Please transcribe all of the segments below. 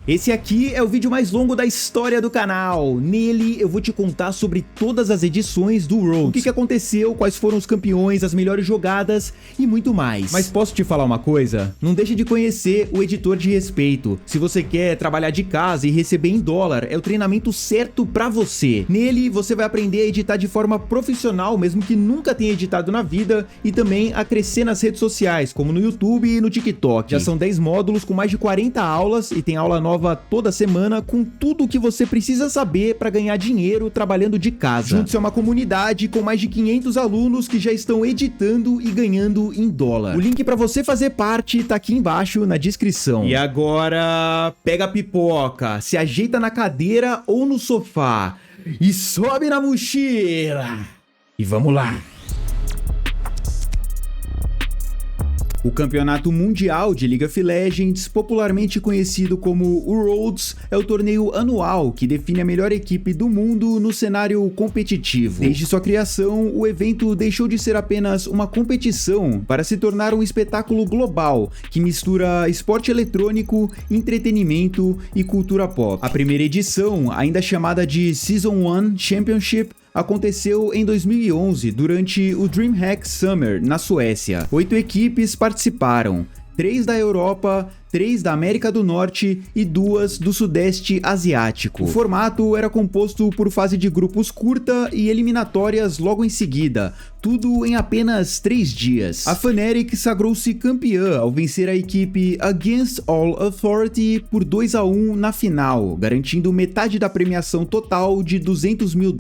Esse aqui é o vídeo mais longo da história do canal. Nele eu vou te contar sobre todas as edições do Worlds, o que aconteceu, quais foram os campeões, as melhores jogadas e muito mais. Mas posso te falar uma coisa? Não deixe de conhecer o Editor de Respeito. Se você quer trabalhar de casa e receber em dólar, é o treinamento certo pra você. Nele você vai aprender a editar de forma profissional, mesmo que nunca tenha editado na vida, e também a crescer nas redes sociais, como no YouTube e no TikTok. Já são 10 módulos com mais de 40 aulas e tem aula nova toda semana com tudo o que você precisa saber para ganhar dinheiro trabalhando de casa. Junte-se a uma comunidade com mais de 500 alunos que já estão editando e ganhando em dólar. O link para você fazer parte tá aqui embaixo na descrição. E agora, pega a pipoca, se ajeita na cadeira ou no sofá e sobe na mochila. E vamos lá. O Campeonato Mundial de League of Legends, popularmente conhecido como o Worlds, é o torneio anual que define a melhor equipe do mundo no cenário competitivo. Desde sua criação, o evento deixou de ser apenas uma competição para se tornar um espetáculo global que mistura esporte eletrônico, entretenimento e cultura pop. A primeira edição, ainda chamada de Season 1 Championship, aconteceu em 2011 durante o DreamHack Summer na Suécia. 8 equipes participaram, 3 da Europa, 3 da América do Norte e 2 do Sudeste Asiático. O formato era composto por fase de grupos curta e eliminatórias logo em seguida, tudo em apenas 3 dias. A Fnatic sagrou-se campeã ao vencer a equipe Against All Authority por 2-1 na final, garantindo metade da premiação total de $200 mil.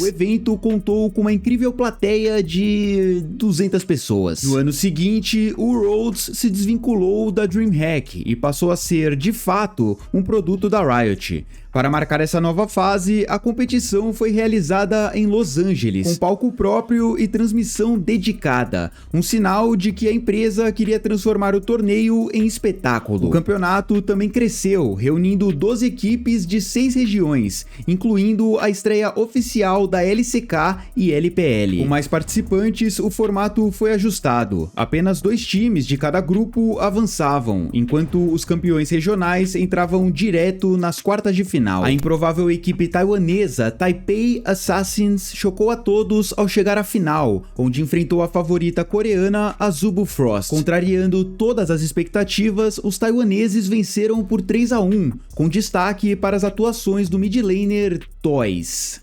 O evento contou com uma incrível plateia de 200 pessoas. No ano seguinte, o Worlds se desvinculou da DreamHack e passou a ser, de fato, um produto da Riot. Para marcar essa nova fase, a competição foi realizada em Los Angeles, com palco próprio e transmissão dedicada, um sinal de que a empresa queria transformar o torneio em espetáculo. O campeonato também cresceu, reunindo 12 equipes de 6 regiões, incluindo a estreia oficial da LCK e LPL. Com mais participantes, o formato foi ajustado. Apenas 2 times de cada grupo avançavam, enquanto os campeões regionais entravam direto nas quartas de final. A improvável equipe taiwanesa Taipei Assassins chocou a todos ao chegar à final, onde enfrentou a favorita coreana Azubu Frost. Contrariando todas as expectativas, os taiwaneses venceram por 3-1, com destaque para as atuações do mid laner Toys.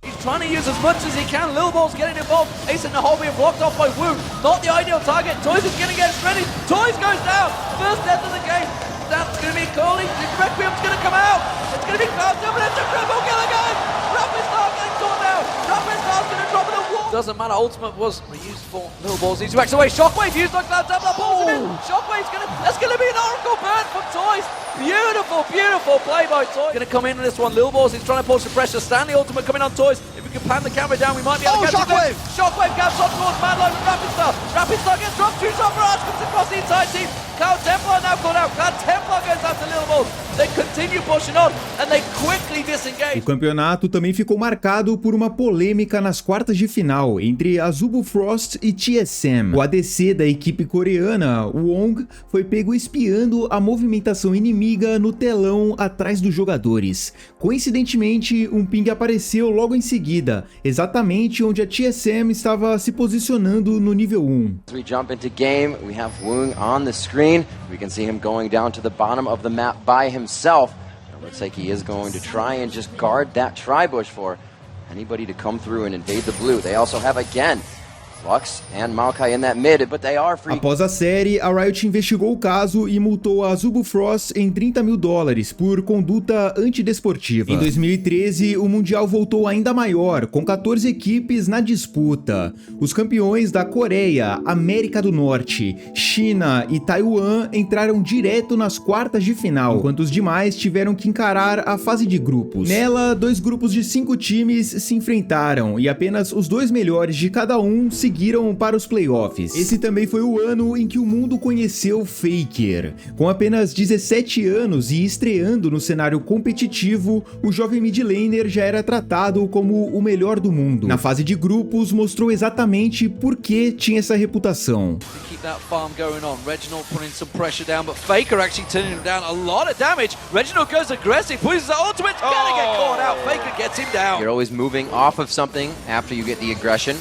That's going to be calling. Requiem's going to come out. It's going to be Cloud but it's a triple kill again. Rapid Star getting caught now. Rapid Star's going to drop in the wall. Doesn't matter. Ultimate was used for Little Balls. Needs to back away. Shockwave used on Cloud Templar. Pulls him in. Shockwave's going to. That's going to be an Oracle burn from Toys. Beautiful, beautiful play by Toys. Going to come in this one. Little Balls is trying to push the pressure. Stanley Ultimate coming on Toys. If we can pan the camera down, we might be able to catch Shockwave! it. Shockwave gaps on towards Madline with Rapid Star. Rapid Star gets dropped. 2 shot barrage comes across the entire team. Cloud Templar now called out. Cloud Templar goes out to Little Balls. They continue pushing on and they quickly disengage. O campeonato também ficou marcado por uma polêmica nas quartas de final entre Azubu Frost e TSM. O ADC da equipe coreana, Wong, foi pego espiando a movimentação inimiga no telão atrás dos jogadores. Coincidentemente, um ping apareceu logo em seguida, exatamente onde a TSM estava se posicionando no nível 1. As we jump into game, we have Wong on the screen. We can see him going down to the bottom of the map by himself. It looks like he is going to try and just guard that tri-bush for anybody to come through and invade the blue. They also have, again, Lux and Maokai in that mid, but they are free. Após a série, a Riot investigou o caso e multou a Azubu Frost em $30 mil por conduta antidesportiva. Em 2013, o Mundial voltou ainda maior, com 14 equipes na disputa. Os campeões da Coreia, América do Norte, China e Taiwan entraram direto nas quartas de final, enquanto os demais tiveram que encarar a fase de grupos. Nela, 2 grupos de 5 times se enfrentaram e apenas os 2 melhores de cada um se seguiram para os playoffs. Esse também foi o ano em que o mundo conheceu Faker. Com apenas 17 anos e estreando no cenário competitivo, o jovem mid laner já era tratado como o melhor do mundo. Na fase de grupos, mostrou exatamente por que tinha essa reputação. Keep that farm going on. Reginald putting some pressure down, but Faker actually turning him down a lot of damage. Reginald goes aggressive, pushes the ultimate, gonna get caught out. Faker gets him down. You're always moving off of something after you get the aggression.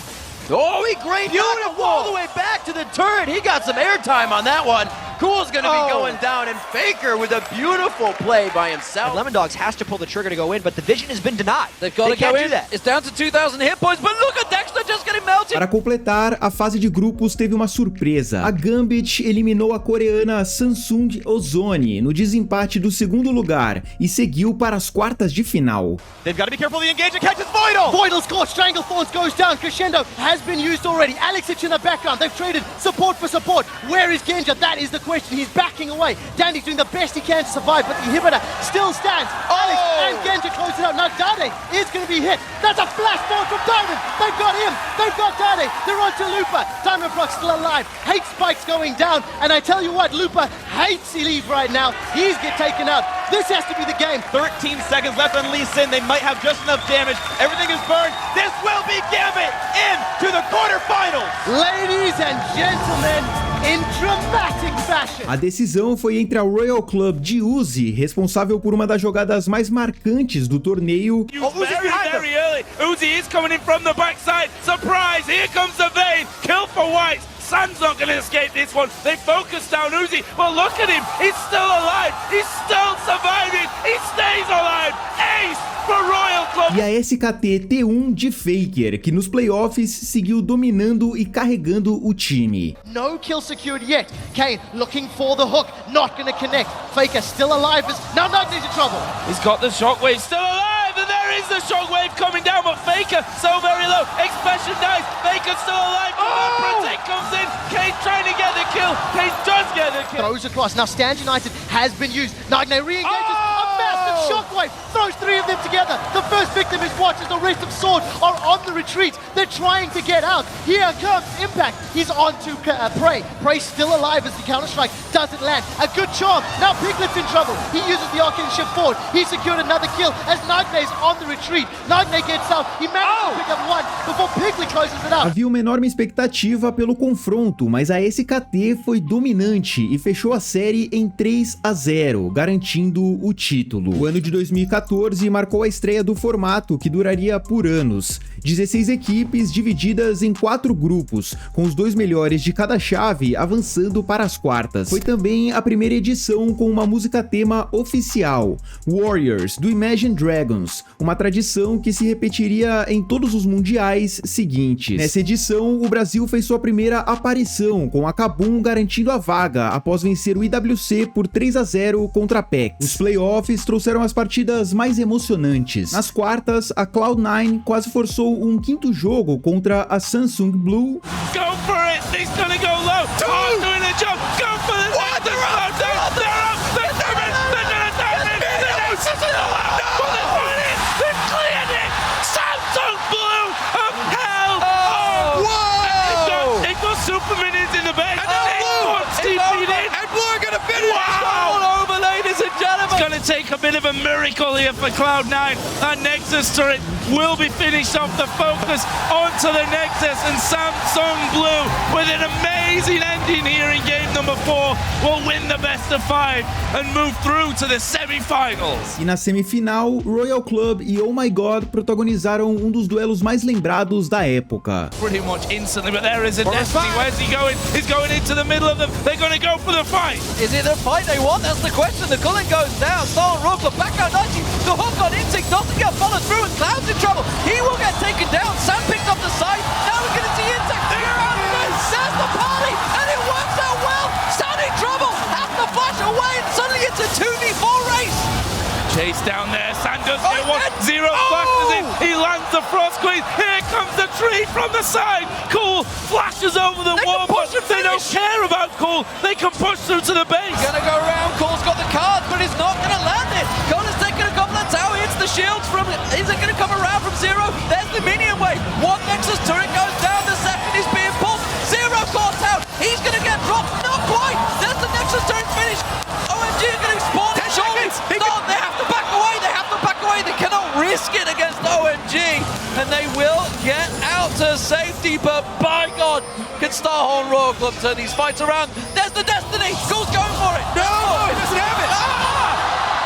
Oh, he grained all the way back to the turret. He got some airtime on that one. Cool's gonna be going down, and Faker with a beautiful play by himself. Lemon Dogs has to pull the trigger to go in, but the vision has been denied. They've got to go in. That. It's down to 2,000 hit points, but look at Dexter just getting melted. Para completar, a fase de grupos teve uma surpresa. A Gambit eliminou a coreana Samsung Ozone no desempate do segundo lugar e seguiu para as quartas de final. They've got to be careful of the engagement. Catches Voidal! Voidal's caught. Stranglethorns goes down. Crescendo has been used already. Alexich in the background. They've traded support for support. Where is Genja? That is the question. He's backing away. Dandy's doing the best he can to survive, but the inhibitor still stands. Alex and Genja close it out. Now Dade is going to be hit. That's a flash forward from Diamond. They've got him. They've got Dade. They're on to Lupa. Diamond Proc still alive. Hates Spikes going down. And I tell you what, Lupa hates Elite right now. He's get taken out. This has to be the game. 13 seconds left on Lee Sin. They might have just enough damage. Everything is burned. This will be Gambit into the quarterfinals. Ladies and gentlemen, in dramatic fashion. A decisão foi entre a Royal Club de Uzi, responsável por uma das jogadas mais marcantes do torneio, Very early. Uzi is coming in from the backside. Surprise! Here comes the Vayne. Kill for White. Sun's not going to escape this one. They focus down Uzi. Well, look at him. He's still alive. He's still surviving. He stays alive. Ace for Royal Club. e a SKT T1 de Faker, que nos playoffs seguiu dominando e carregando o time. No kill secured yet. Kane looking for the hook. Not going to connect. Faker still alive. Now Nugne's in trouble. He's got the shockwave still alive. And there is the shockwave coming down. But Faker so very low. Expression dies. Faker still alive. Protect comes in. Kane trying to get the kill. Kane does get the kill. Throws across. Now Stand United has been used. Nagne re-engages. A massive shockwave. Throws three of them together. The first victim is Watch as the rest of Sword are on the retreat. They're trying to get out. Here comes Impact. He's on to Prey. Prey still alive as the counter-strike doesn't land. A good charm. Now Piglet's in trouble. He uses the Arcane Shift forward. He secured another kill as Nagne's on the retreat. Nagne gets out. He managed to pick up one before Piglet closes it out. Havia uma enorme expectativa pelo confronto, mas a SKT foi dominante e fechou a série em 3-0, garantindo o título. O ano de 2014 marcou a estreia do formato, que duraria por anos. 16 equipes divididas em 4 grupos, com os 2 melhores de cada chave avançando para as quartas. Foi também a primeira edição com uma música tema oficial, Warriors, do Imagine Dragons, uma tradição que se repetiria em todos os mundiais seguintes. Nessa edição, o Brasil fez sua primeira aparição, com a Kabum garantindo a vaga após vencer o IWC por 3-0 contra a PEX. Os playoffs trouxeram as partidas mais emocionantes. Nas quartas, a Cloud9 quase forçou um quinto jogo contra a Samsung Blue. Go for it! He's gonna go low! Oh, doing a jump! Go for the what? They're up! They're up! They're gonna dive in! They're still out! Will they find it? They've cleared it! Samsung Blue of hell! Oh! Whoa! They've got super minions in the back! And Blue are gonna finish! Wow! Over, ladies and gentlemen! It's gonna take a bit of a miracle here for Cloud9. That Nexus turret will be finished off the focus onto the Nexus, and Samsung Blue with an amazing ending here in game number 4 will win the best of 5 and move through to the semi-finals. E na semifinal, Royal Club e Oh My God protagonizaram um dos duelos mais lembrados da época. Pretty much instantly, but there is a Destiny. Where's he going? He's going into the middle of them. They're going to go for the fight. Is it the fight they want? That's the question. The culling goes down. Stolen Rookler back out 90. The hook on Instinct doesn't get followed through, and Cloud's in trouble. He will get taken down. Sam picked up the side. Now we're going to see Instinct figure out a way. There's the party, and it works out well. Sam in trouble. Has to flash away, and suddenly it's a 2v4 race. Chase down there. Sam does get one. Zero flashes in. He lands the Frost Queen. Here comes the tree from the side. Cool flashes over the wall, but they don't care about Cool. They can push through to the base. Gonna go around. Cool's got the card, but he's not gonna land it. Cole's taking a couple of tower hits. The shields from it. Is it gonna come around from Zero? There's the minion wave. One Nexus turret goes down. The second is being safety, but by God, can Starhorn Royal Club turn these fights around? There's the Destiny! Skull's going for it! No, he doesn't have it!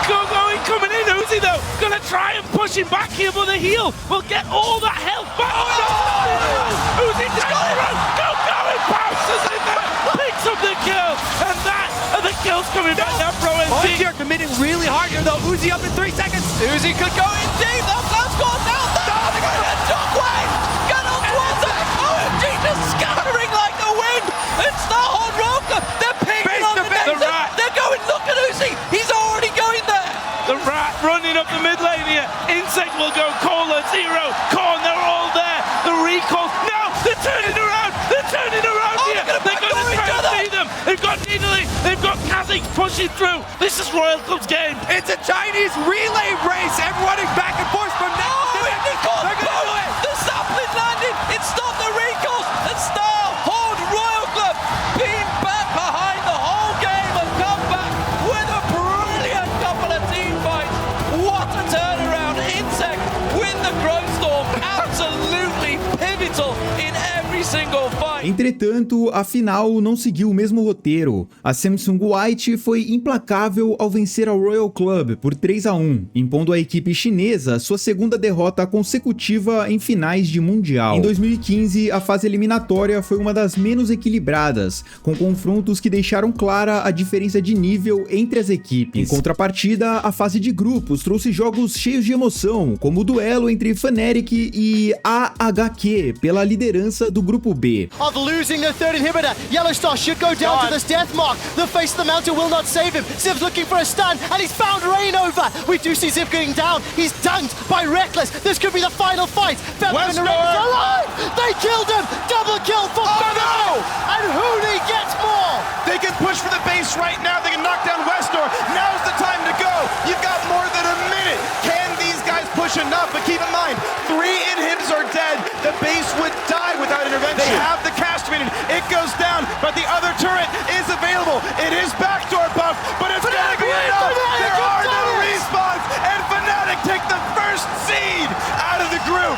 Going, coming in, Uzi though, gonna try and push him back here, but the heel will get all that health back. Oh, no! Uzi just got it right! Go, he bounces in there, picks up the kill, and that are the kills coming back now, Pro NC. They're committing really hard here though, Uzi up in 3 seconds. Uzi could go in deep, that last score's out there! No, they're going to Shockwave! Gun on towards it! OMG just scattering like the wind! And Starhorn Royal Club, they're pinging on the net! They're going, look at Uzi! He's already going there! The Rat running up the mid lane here. Insect will go, Cola, Zero, Korn, they're all there. The recall, no, they're turning around here. They're going to try and see them. They've got Italy, they've got Kazik pushing through. This is Royal Club's game. It's a Chinese relay race. Everyone back and forth from now. They're going to do it! The sapling landed! It stopped the recalls! And Starhorn Royal Club being back behind the whole game and come back with a brilliant couple of team fights. What a turnaround! Insect win the Growth Storm. Absolutely pivotal in every single fight. Entretanto, a final não seguiu o mesmo roteiro. A Samsung White foi implacável ao vencer a Royal Club por 3-1, impondo à equipe chinesa sua segunda derrota consecutiva em finais de Mundial. Em 2015, a fase eliminatória foi uma das menos equilibradas, com confrontos que deixaram clara a diferença de nível entre as equipes. Em contrapartida, a fase de grupos trouxe jogos cheios de emoção, como o duelo entre Fnatic e AHQ pela liderança do grupo B. Of losing the third inhibitor, Yellowstar should go down to this death mark. The face of the mountain will not save him. Ziv's looking for a stun, and he's found Rainover. We do see Ziv getting down. He's dunked by Reckless. This could be the final fight. Feather and Reckless alive! They killed him! Double kill for Feather! And Hooney gets more! They can push for the base right now. They can knock down Westor. Now's the time to go. You've got more than a minute. Can these guys push enough? But keep in mind, 3 inhibs are dead. The base would die without intervention. They have the cast minion. It goes down, but the other turret is available. It is backdoor buff, but it's gonna be enough. There are no respawns, and Fnatic take the first seed out of the group.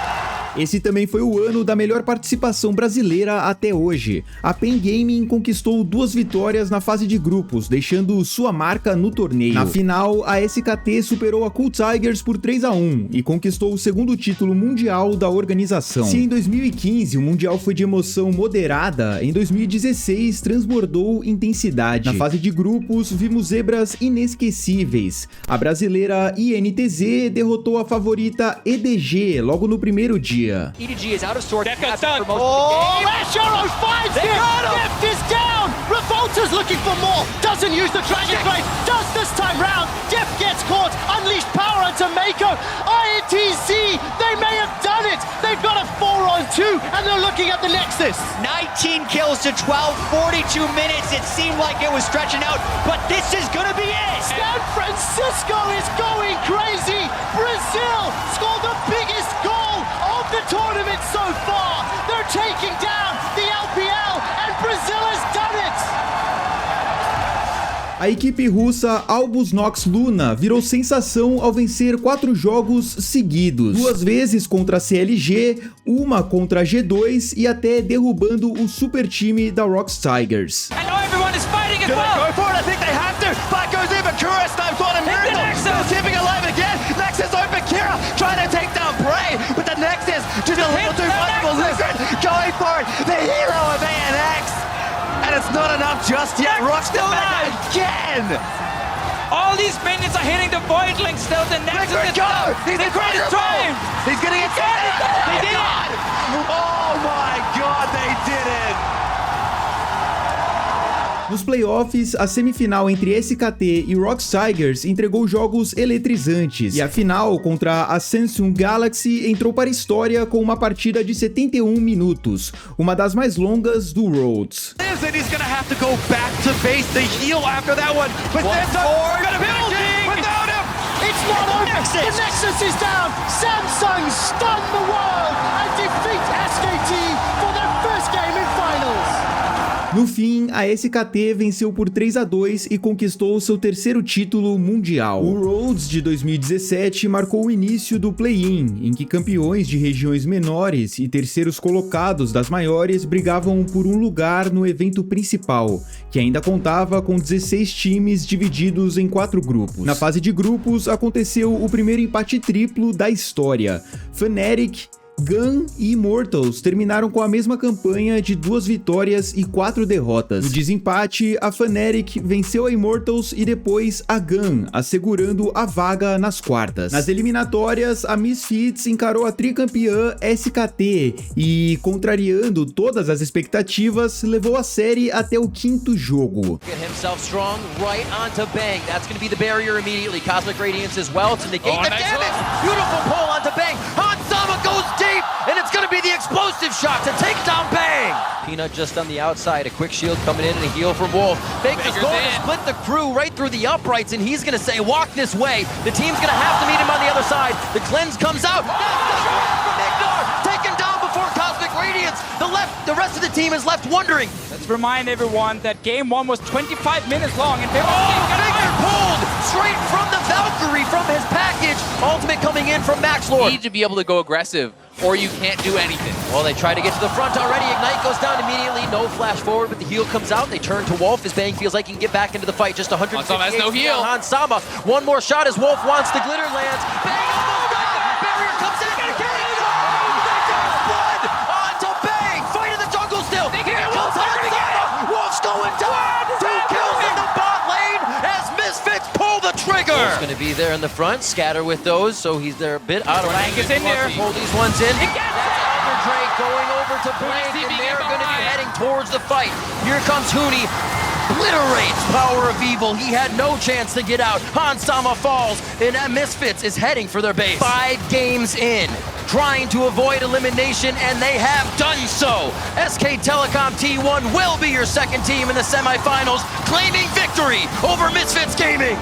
Esse também foi o ano da melhor participação brasileira até hoje. A PEN Gaming conquistou 2 vitórias na fase de grupos, deixando sua marca no torneio. Na final, a SKT superou a Cool Tigers por 3-1 e conquistou o segundo título mundial da organização. Se em 2015 o mundial foi de emoção moderada, em 2016 transbordou intensidade. Na fase de grupos, vimos zebras inesquecíveis. A brasileira INTZ derrotou a favorita EDG logo no primeiro dia. EDG is out of sorts. Oh, Asharo finds him! Gift is down! Revolta's looking for more! Doesn't use the Dragon Blade! Does this time round! Def gets caught! Unleashed power onto Mako! INTZ! They may have done it! They've got a 4-on-2 and they're looking at the Nexus! 19 kills to 12, 42 minutes. It seemed like it was stretching out, but this is gonna be it! San Francisco is going crazy! Brazil scored the biggest goal of the tournament so far! They're taking down the LPL and Brazil has done it! A equipe russa Albus Nox Luna virou sensação ao vencer 4 jogos seguidos, 2 vezes contra a CLG, 1 contra a G2 e até derrubando o super time da ROX Tigers. And now everyone is fighting as well! Go for it, I think they have to! Back goes in, but Kura snipes on him! Miracle still keeping alive again! Nexus open, Kira trying to take down Bray, but the Nexus just a little too much for Lucid! Going for it, the hero of ANX! And it's not enough just yet, Rock's still alive again! All these minions are hitting the Void Link still, the Nexus is down! He's They tried to try him! He's gonna get They did it! Oh my god, they did it! Nos playoffs, a semifinal entre SKT e ROX Tigers entregou jogos eletrizantes, e a final contra a Samsung Galaxy entrou para a história com uma partida de 71 minutos, uma das mais longas do Rhodes. And he's gonna have to go back to base the heal after that one. But there's gonna building without him. It's not over! The Nexus is down! Samsung stun the world and defeat SKT for their first game in finals! No No fim, a SKT venceu por 3-2 e conquistou seu terceiro título mundial. O Rhodes de 2017 marcou o início do play-in, em que campeões de regiões menores e terceiros colocados das maiores brigavam por um lugar no evento principal, que ainda contava com 16 times divididos em 4 grupos. Na fase de grupos, aconteceu o primeiro empate triplo da história. Fnatic, GUN e Immortals terminaram com a mesma campanha de 2 vitórias e 4 derrotas. No desempate, a Fnatic venceu a Immortals e depois a GUN, assegurando a vaga nas quartas. Nas eliminatórias, a Misfits encarou a tricampeã SKT e, contrariando todas as expectativas, levou a série até o 5º jogo. And it's going to be the explosive shot to take down Bang. Peanut just on the outside, a quick shield coming in and a heal from Wolf. Baker's going to split the crew right through the uprights, and he's going to say, walk this way. The team's going to have to meet him on the other side. The cleanse comes out. From Ignar, taken down before Cosmic Radiance. The rest of the team is left wondering. Let's remind everyone that game 1 was 25 minutes long, and Baker pulled straight from the Valkyrie from his package. Ultimate coming in from Max Lord. You need to be able to go aggressive, or you can't do anything. Well, they try to get to the front already. Ignite goes down immediately. No flash forward, but the heal comes out. They turn to Wolf as Bang feels like he can get back into the fight. Just 150 Hansama has no heal. Hansama. One more shot as Wolf wants the glitter lands. Bang almost got it. Barrier comes in. Blood onto Bang. Fight in the jungle still. Here comes Hansama. Wolf's going down. 2 kills in the bot lane as Misfits pull the trigger. Wolf's going to be there in the front. Scatter with those, so he's there a bit out of range. Is in there. Pull these ones in. Drake going over to Blank, and they're going to be heading towards the fight. Here comes Huni, obliterates Power of Evil. He had no chance to get out. Hansama falls, and Misfits is heading for their base. 5 games in, trying to avoid elimination, and they have done so. SK Telecom T1 will be your second team in the semifinals, claiming victory over Misfits Gaming.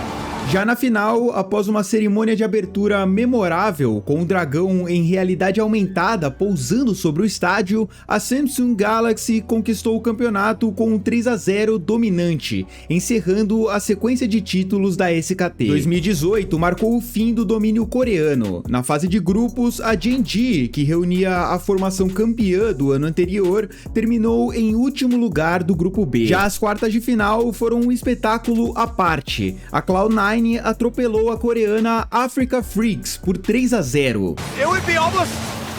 Já na final, após uma cerimônia de abertura memorável, com o dragão em realidade aumentada pousando sobre o estádio, a Samsung Galaxy conquistou o campeonato com um 3-0 dominante, encerrando a sequência de títulos da SKT. 2018 marcou o fim do domínio coreano. Na fase de grupos, a Gen.G, que reunia a formação campeã do ano anterior, terminou em último lugar do grupo B. Já as quartas de final foram um espetáculo à parte. A Cloud9 atropelou a coreana Africa Freaks por 3-0. It would be almost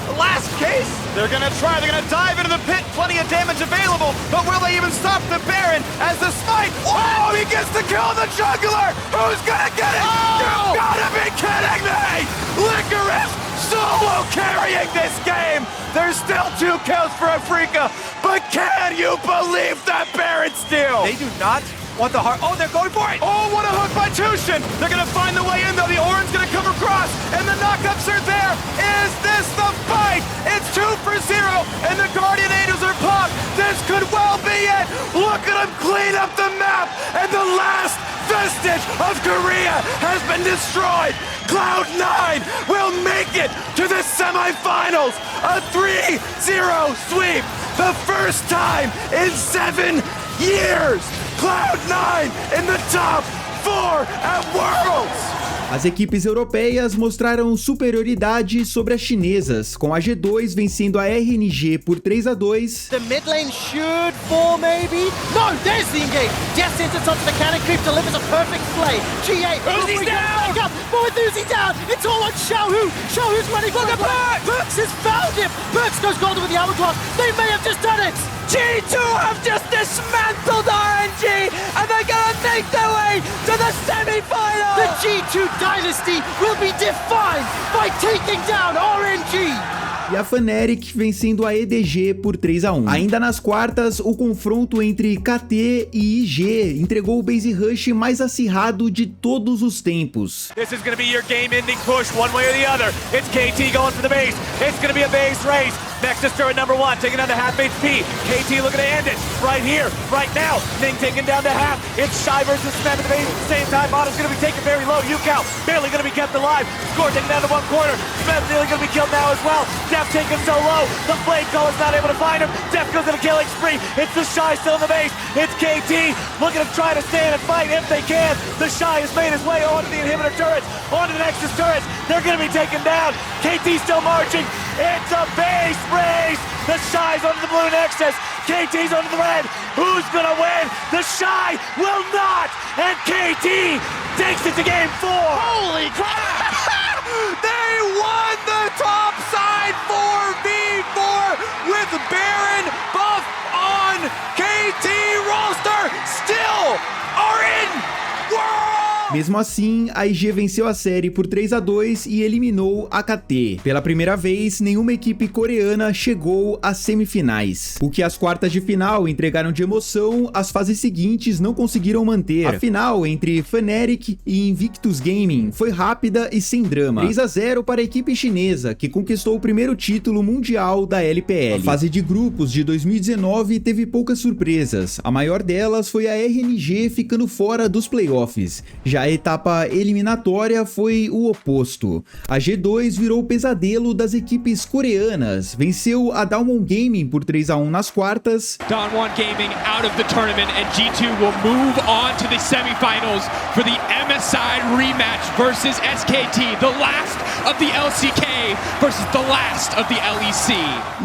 the last case. They're gonna dive into the pit, plenty of damage available, but will they even stop the Baron as the smite? Oh, he gets the kill on the juggler! Who's gonna get it? Oh! You've gotta be kidding me! Licorice solo carrying this game! There's still 2 kills for Africa, but can you believe that Baron steal? They do not want the heart. Oh, they're going for it! Oh, what a hook by Tushin! They're gonna find the way in though. The Oran's gonna come across, and the knockups are there. Is this the fight? It's 2 for 0, and the Guardian Angels are popped. This could well be it. Look at them clean up the map, and the last vestige of Korea has been destroyed. Cloud9 will make it to the semifinals. A 3-0 sweep. The first time in 7 years. Cloud9 in the top 4 at Worlds! As equipes europeias mostraram superioridade sobre as chinesas, com a G2 vencendo a RNG por 3-2. The mid lane should fall, maybe? No, there's the engage. Death sentence onto the cannon creep, delivers a perfect play. G8, Uzi's down! More with Uzi down! It's all on Xiaohu! Xiaohu's running for the Perkz! Perkz has found him! Perkz goes golden with the hourglass. They may have just done it! G2 have just dismantled RNG, and they're gonna make their way to the semi-final! The G2 dynasty will be defined by taking down RNG! E a Fnatic vencendo a EDG por 3-1. Ainda nas quartas, o confronto entre KT e IG entregou o base rush mais acirrado de todos os tempos. This is going to be your game-ending push one way or the other. It's KT going for the base. It's going to be a base race. Nexus turret number 1, taking down to half HP. KT looking to end it right here, right now. Ning taken down to half. It's Shy versus Smeb at the same time. Bottom's going to be taken very low. Yukao barely going to be kept alive. Score taken down to one corner. Smeb's nearly going to be killed now as well. Def taken so low. The Flame Caller's not able to find him. Def goes on a killing spree. It's the Shy still in the base. It's KT looking to try to stand and fight if they can. The Shy has made his way onto the inhibitor turrets, onto the Nexus turrets. They're going to be taken down. KT still marching. It's a base race. The Shy's onto the blue Nexus. KT's onto the red. Who's going to win? The Shy will not. And KT takes it to game 4. Holy crap! They won the top side 4v4 with Baron buff on. KT roster still are in world. Mesmo assim, a IG venceu a série por 3-2 e eliminou a KT. Pela primeira vez, nenhuma equipe coreana chegou às semifinais. O que as quartas de final entregaram de emoção, as fases seguintes não conseguiram manter. A final entre Fnatic e Invictus Gaming foi rápida e sem drama. 3-0 para a equipe chinesa, que conquistou o primeiro título mundial da LPL. A fase de grupos de 2019 teve poucas surpresas. A maior delas foi a RNG ficando fora dos playoffs. Já a etapa eliminatória foi o oposto. A G2 virou o pesadelo das equipes coreanas. Venceu a Damwon Gaming por 3-1 nas quartas. Damwon Gaming out of the tournament and G2 will move on to the semifinals for the MSI rematch versus SKT, the last of the LCK versus the last of the LEC.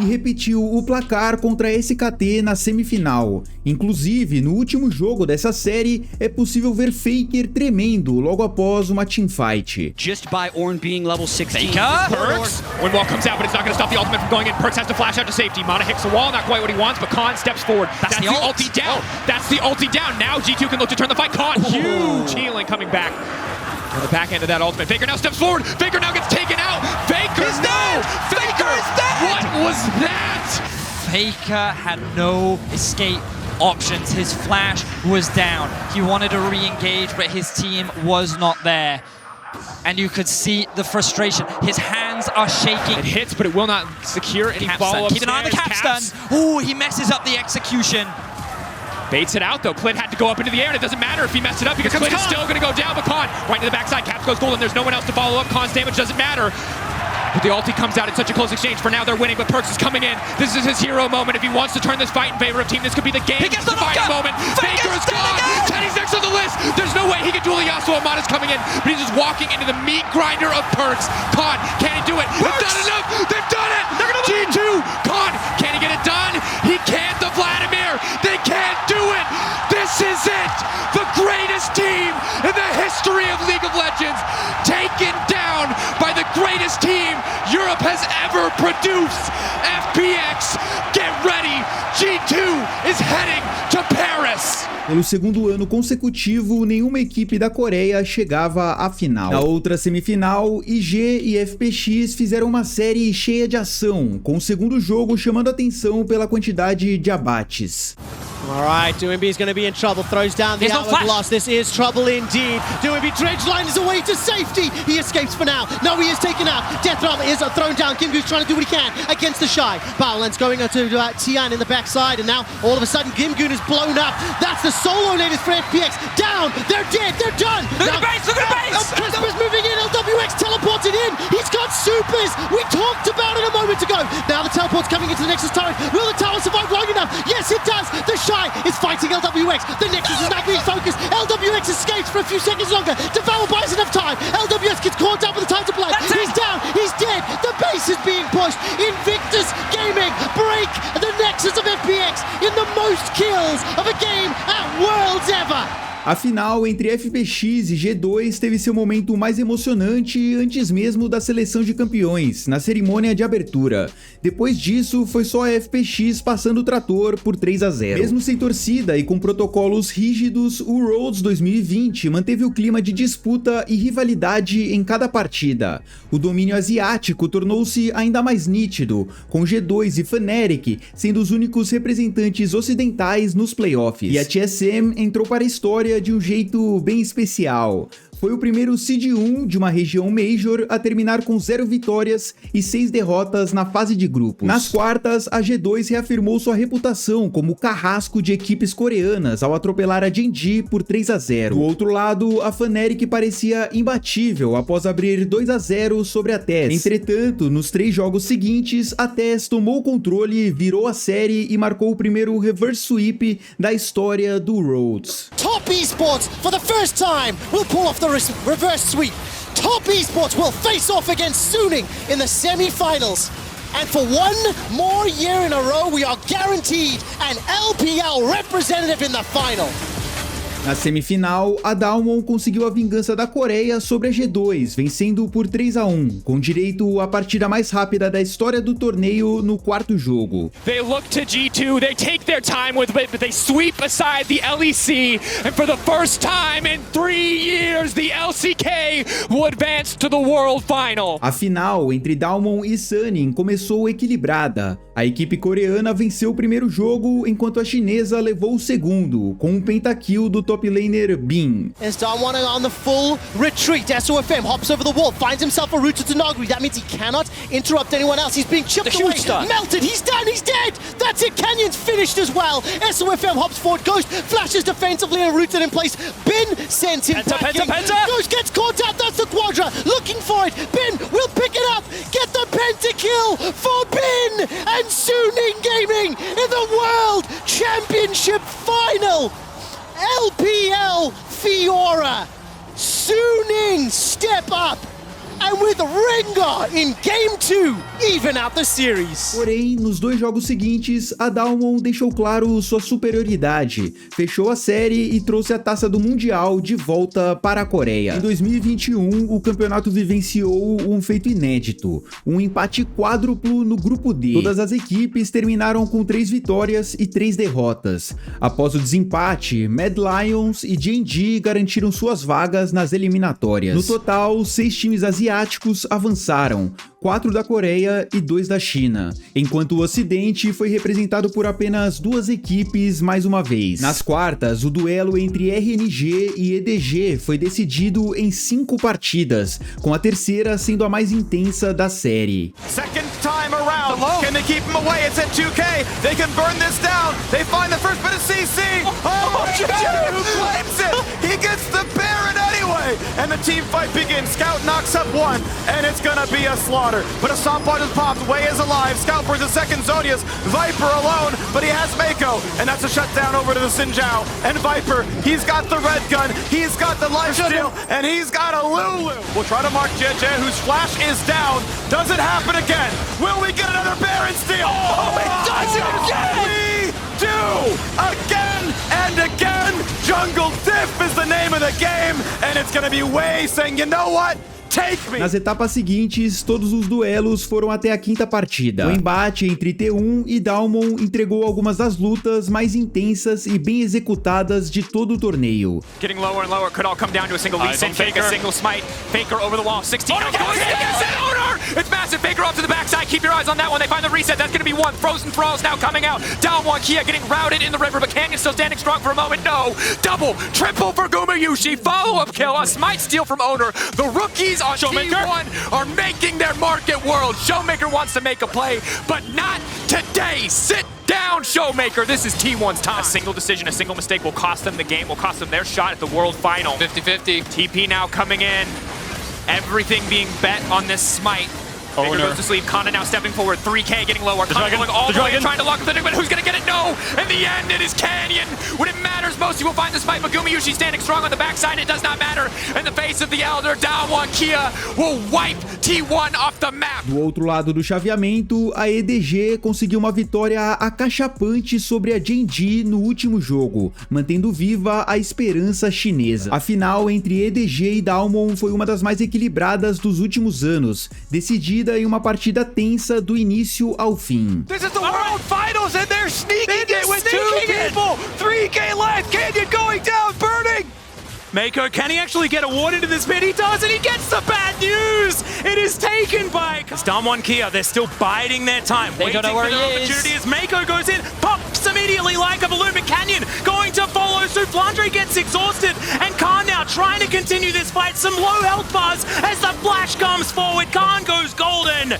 E repetiu o placar contra a SKT na semifinal. Inclusive, no último jogo dessa série, é possível ver Faker tremendo logo após uma teamfight. Just by Ornn being level 16. Perkz! Windwall comes out, but it's not going to stop the ultimate from going in. Perkz has to flash out to safety. Mana hits the wall, not quite what he wants, but Khan steps forward. That's the ulti down. That's the ulti down. Now G2 can look to turn the fight. Khan, huge healing coming back. On the back end of that ultimate. Faker now steps forward. Faker now gets taken out. Faker, He's dead! Faker is dead! What was that? Faker had no escape options. His flash was down. He wanted to re-engage, but his team was not there. And you could see the frustration. His hands are shaking. It hits, but it will not secure any follow-up. Keep an eye on the capstun. Oh, he messes up the execution. Baits it out though. Clint had to go up into the air, and it doesn't matter if he messed it up because Clint is still going to go down. But Khan right to the backside. Caps goes golden. There's no one else to follow up. Khan's damage doesn't matter. But the ulti comes out. It's such a close exchange. For now, they're winning, but Perkz is coming in. This is his hero moment. If he wants to turn this fight in favor of team, this could be the game. He gets the defining moment. Faker is gone. Teddy's next on the list. There's no way he can duel Yasuo. Amada's coming in, but he's just walking into the meat grinder of Perkz. Khan, can he do it? They've done enough. They've done it. G2. Khan, can he get it done? He can't. The Vladimir. They can't do it. This is it. The greatest team in the history of League of Legends, taken down by the greatest team Europe has ever produced. FPX, get ready. G2 is heading to Paris. Pelo segundo ano consecutivo, nenhuma equipe da Coreia chegava à final. Na outra semifinal, IG e FPX fizeram uma série cheia de ação, com o segundo jogo chamando atenção pela quantidade de abates. Alright, Doinb is going to be in trouble. Throws down the Hourglass. This is trouble indeed. Doinb Dredgeline is away to safety. He escapes for now. No, he is taken out. Death Rattle is thrown down. Gimgu's trying to do what he can against the Shy. Battleland's going on to Tian in the backside, and now all of a sudden Gimgoon is blown up. That's the solo natives for FPX. Down. They're dead. They're done. Look at the base. Look at the base. Casper's moving in. LWX teleported in. He's got supers. We talked about it a moment ago. Now the teleport's coming into the Nexus turret. Will the tower survive long enough? Yes, it does. The Shy is fighting LWX. The Nexus is now being focused. LWX escapes for a few seconds longer. Devour buys enough time. LWX gets caught up with the time to play. He's down. He's dead. The base is being pushed. Invictus Gaming break the Nexus of FPX in the most kills of a game at Worlds ever. A final entre FPX e G2 teve seu momento mais emocionante antes mesmo da seleção de campeões, na cerimônia de abertura. Depois disso, foi só a FPX passando o trator por 3-0. Mesmo sem torcida e com protocolos rígidos, o Worlds 2020 manteve o clima de disputa e rivalidade em cada partida. O domínio asiático tornou-se ainda mais nítido, com G2 e Fnatic sendo os únicos representantes ocidentais nos playoffs. E a TSM entrou para a história de um jeito bem especial. Foi o primeiro Seed 1 de uma região Major a terminar com 0 vitórias e 6 derrotas na fase de grupos. Nas quartas, a G2 reafirmou sua reputação como carrasco de equipes coreanas ao atropelar a Gen.G por 3-0. Do outro lado, a Fnatic parecia imbatível após abrir 2-0 sobre a TES. Entretanto, nos 3 jogos seguintes, a TES tomou o controle, virou a série e marcou o primeiro reverse sweep da história do Rhodes. Top Esports, for the first time, will pull off the reverse sweep. Top Esports will face off against Suning in the semi-finals. And for one more year in a row, we are guaranteed an LPL representative in the final. Na semifinal, a Dalmon conseguiu a vingança da Coreia sobre a G2, vencendo por 3-1, com direito à partida mais rápida da história do torneio no quarto jogo. They look to G2, they take their time with it, but they sweep aside the LEC, and for the first time in 3 years, the LCK will advance to the World Final. A final entre Dalmon e Suning começou equilibrada. A equipe coreana venceu o primeiro jogo, enquanto a chinesa levou o segundo, com um pentakill do top laner Bin. As Dalmon on the full retreat, SOFM hops over the wall, finds himself a route to Nagri. That means he cannot interrupt anyone else. He's being chipped away, melted, he's down, he's dead! That's it, Canyon's finished as well. SOFM hops forward, Ghost flashes defensively and rooted in place. Bin sends him packing. Ghost gets caught out, that's the Quadra, looking for it. Bin will pick it up, get the pentakill for Bin! And Suning Gaming in the World Championship Final! LPL Fiora, Suning step up, and with Rengar in Game 2, even out the series. Porém, nos 2 jogos seguintes, a Dalmon deixou claro sua superioridade, fechou a série e trouxe a taça do Mundial de volta para a Coreia. Em 2021, o campeonato vivenciou um feito inédito, um empate quádruplo no grupo D. Todas as equipes terminaram com 3 vitórias e 3 derrotas. Após o desempate, Mad Lions e Gen.G garantiram suas vagas nas eliminatórias. No total, 6 times asiáticos avançaram, 4 da Coreia e 2 da China, enquanto o Ocidente foi representado por apenas 2 equipes mais uma vez. Nas quartas, o duelo entre RNG e EDG foi decidido em 5 partidas, com a terceira sendo a mais intensa da série. Second time around, can they keep him away? It's at 2K, they can burn this down, they find the first bit of CC, who claims it, he gets the Baron anyway, and the team fight begins. Scout knocks up 1, and it's gonna be a slaughter, but a Stomp Pod is popped, Wei is alive, Scout for the second Zodius, Viper alone, but he has Mako, and that's a shutdown over to the Xin Zhao, and Viper, he's got the red gun, he's got the lifesteal, and he's got a Lulu. We'll try to mark JJ, whose flash is down, does it happen again? Will we get another Baron steal? Oh, it does it again! We do! Again and again! Jungle Diff is the name of the game, and it's gonna be Wei saying, you know what? Nas etapas seguintes, todos os duelos foram até a 5ª partida. O embate entre T1 e Dalmon entregou algumas das lutas mais intensas e bem executadas de todo o torneio. Getting lower and lower, could all come down to a single Lee Sin, Faker, a single smite, Faker over the wall, 16. Owner going in, Owner! It's massive, Faker off to the backside, keep your eyes on that one, they find the reset, that's gonna be 1, Frozen Thralls now coming out, down 1, Kia getting routed in the river, but Canyon still standing strong for a moment, no! Double, triple for Gumayusi, follow-up kill, a smite steal from Owner, the rookies on T1 are making their mark at World. Showmaker wants to make a play, but not today. Sit down, Showmaker. This is T1's time. A single decision, a single mistake will cost them the game, will cost them their shot at the World Final. 50-50. TP now coming in. Everything being bet on this smite. Faker goes to sleep. Kana now stepping forward. 3K getting lower. Kana going all the way and trying to lock up the thing, but who's going to get it? No! In the end, it is Canyon. When it matters most, you will find the smite. Gumayusi standing strong on the backside. It does not matter. In the face of the Elder, down 1, Kia will wipe T1 off the map. Do outro lado do chaveamento, a EDG conseguiu uma vitória acachapante sobre a Gen.G no último jogo, mantendo viva a esperança chinesa. A final entre EDG e Dalmon foi uma das mais equilibradas dos últimos anos, decidida em uma partida tensa do início ao fim. This is the World Finals and they're sneaking it with 2 people! 3K left, Canyon going down, burning! Mako, can he actually get a ward into this pit? He does, and he gets the bad news! It is taken taken by... It's Damwon Kia, they're still biding their time. They don't know where he is. Opportunity as Mako goes in, pops immediately like a balloon, but Canyon going to follow suit. Flandre gets exhausted, and Khan now trying to continue this fight. Some low health bars as the Flash comes forward. Khan goes golden.